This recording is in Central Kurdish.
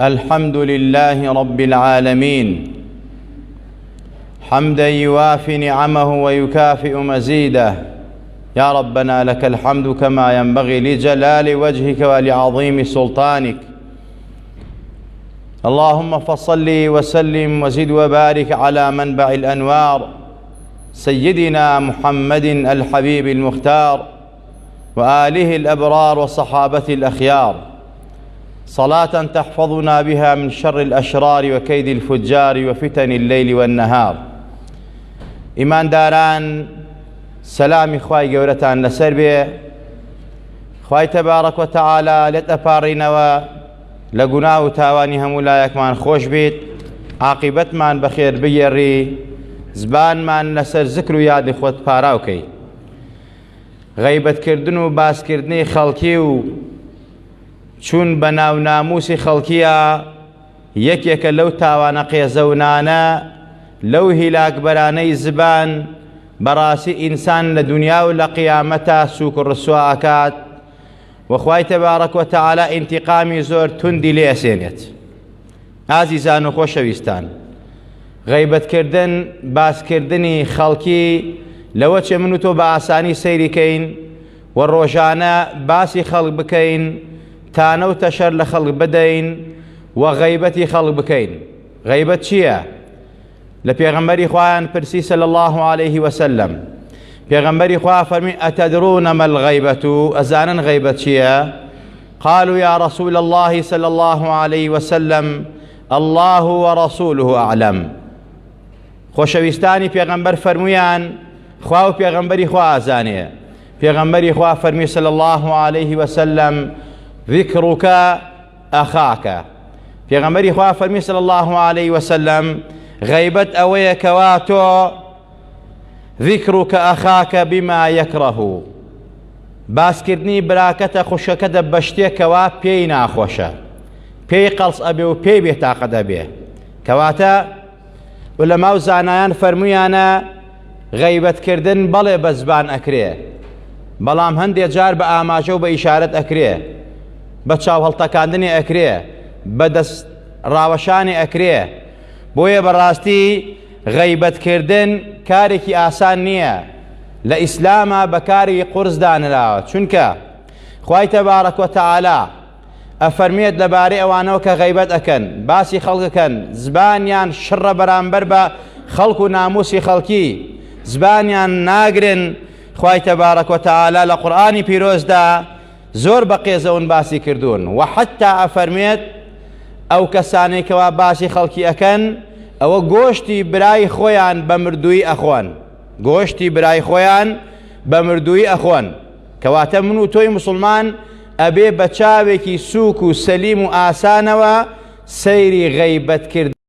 الحمد لله رب العالمين حمدا يوافي نعمه ويكافئ مزيده. يا ربنا لك الحمد كما ينبغي لجلال وجهك ولعظيم سلطانك. اللهم فصل وسلم وزد وبارك على منبع الأنوار سيدنا محمد الحبيب المختار وآله الأبرار وصحابته الأخيار، صلاة تحفظنا بها من شر الأشرار وكيد الفجار وفتن الليل والنهار. إيمان داران، سلامي خواي قورتان لسر بي. خواي تبارك وتعالى لتأبارينوا لقناه تاواني همولايك مان خوش بيت، عاقبت مان بخير بيري، زبان مان لسر ذكر ياد خود پاراوكي. غيبت كردنو باس كردني خلقي چون بناو ناموسی خەڵکیە یەکێکە لەو تاوانە قێزەونانە لەو هیلاک بەرانەی زبان بەڕاستی ئینسان لە دنیا و لە قیامەتە سووک و ڕسوا ئەکات و خوای تەبارەک وتەعالە ئینتیقامی زۆر توندی لێ ئەسێنێت. ئازیزان و خۆشەویستان، غەیبەتکردن، باسکردنی خەڵکی لەوە چێ من و تۆ بە ئاسانی سەیریکەین و ڕۆژانە باسی خەڵک بکەین، تانە و تەشەر لە خەڵک بدەین و غەیبەتی خەڵک بکەین. غەیبەت چییە؟ لە پێغەمبەری خوایان پرسی صلی الله عليه وسلم. پێغەمبەری خوا فەرمی ئەتەدرون ما الغەیبەت؟ ئەزانن غەیبەت چییە؟ قالوا يا رسول الله صلى الله عليه وسلم الله ورسوله أعلم. خۆشەویستانی پێغەمبەر فەرمویان خوا و پێغەمبەری خوا ئازانێ. پێغەمبەری خوا فەرمی صلی الله عليه وسلم ذكرك أخاك. پێغەمبەری خوا فەرمی صلی الله عليه وسلم غەیبەت ئەوەیە کەوا تۆ ذكرك أخاك بما يكره، باسکردنی براکەتە خوشەکەتە بە شتێکەوە پێی ناخۆشە، پێی قەڵس ئەبێ و پێی بێتاقەت ئەبێ. کەواتە عولەما و زانایان فەرموویانە غەیبەتکردن بەڵێ بە زبان ئەکرێ، بەڵام هەندێک جار بە ئاماژە و بە ئیشارەت ئەکرێ، بە چاو هەڵتەکاندنی ئەکرێ، بە دەست ڕاوەشانی ئەکرێ. بۆیە بەڕاستی غەیبەتکردن کارێکی ئاسان نییە، لە ئیسلامە بەکاری قورس دانراوە، چونکە خوای تەبارەک وتەعالە ئەفەرمێت لەبارەی ئەوانەوە کە غەیبەت ئەکەن، باسی خەڵکەکەن، زبانیان شڕە بەرامبەر بە خەڵک و ناموسی خەڵکی، زبانیان ناگرن. خوای تەبارەک وتەعالە لە قورئانی پیرۆزدا زۆر بە قێزەون باسی کردوون و حتا ئەفەرمێت ئەو کەسانەی کەوا باسی خەڵکی ئەکەن ئەوە گۆشتی برای خۆیان بە مردووی ئەخۆن، گۆشتی برای خۆیان بە مردووی ئەخۆن. کەواتە من و تۆی موسڵمان ئەبێ بە چاوێکی سووک و سەلیم و ئاسانەوە سەیری غەیبەتکردن